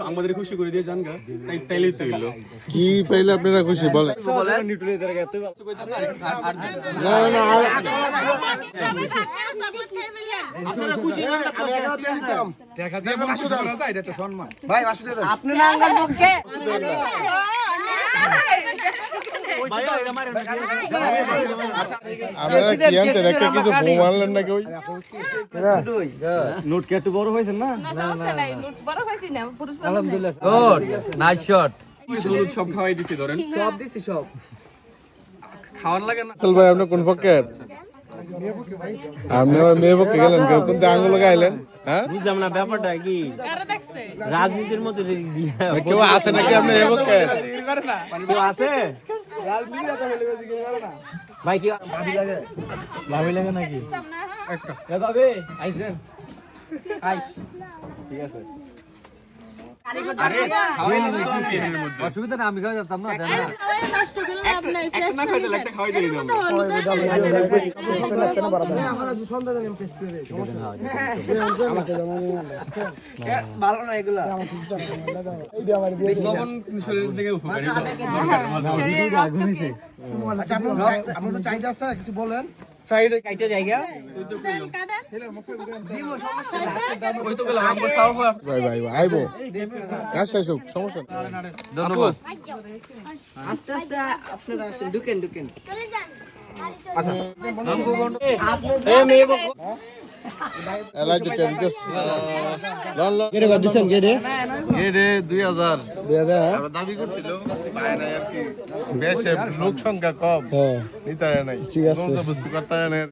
আমাদের খুশি করে দিয়ে জানগা তাই তাইলেই তো হইলো কি পাইলে আপনারা খুশি বলেন না না ভাই আসলে আপনি না আঙ্গাল মুখে আপনারা কি আনছেন একটা কিছু বোম আনলেন নাকি ওই নোট কে একটু বড় হয়েছেন না সমস্যা নাই নোট বড় হইছি না পুরুষ আলহামদুলিল্লাহ গুড নাইস শট হলুদ সব খাওয়াই দিছি ধরেন সব দিছি সব খাওয়ার লাগে না আসল ভাই আপনি কোন পক্ষের আপনি আবার মেয়ে পক্ষে গেলেন কোন আঙ্গুল গাইলেন হ্যাঁ বুঝলাম না ব্যাপারটা কি রাজনীতির মধ্যে কেউ আছে নাকি আপনি এ পক্ষে কেউ আছে ভাই কি ভাবি লাগে নাকি একটা ভাবি আইছেন আইস ঠিক আছে আরে খাওয়াই না তো এর মধ্যে অসুবিধা না আমি খাওয়া যেতাম না দেন না নষ্ট করে লাভ নাই একটা না খাইতে একটা খাওয়াই দিই দাও আমরা সন্ধ্যা দেন টেস্ট করে সমস্যা আমাকে যেমন ভালো না এগুলা লবণ শরীরের থেকে উপকারী আগুন হইছে আচ্ছা আপনার তো চাইতে আছে কিছু বলেন সাইডে কাইটা জায়গা ওই তো গেলাম আমগো সাও ভাই ভাই আইবো আচ্ছা সব সমস্যা ধন্যবাদ আস্তে আস্তে আপনারা আসেন ঢুকেন এলাই যেটা দিতেছ লন লন গেড়ে কত দিছেন গেড়ে গেড়ে 2000 2000 আমরা দাবি করছিল পায় না আর কি বেশে লোক সংখ্যা কম হ্যাঁ নিতারে নাই ঠিক আছে। বুঝতে করতে না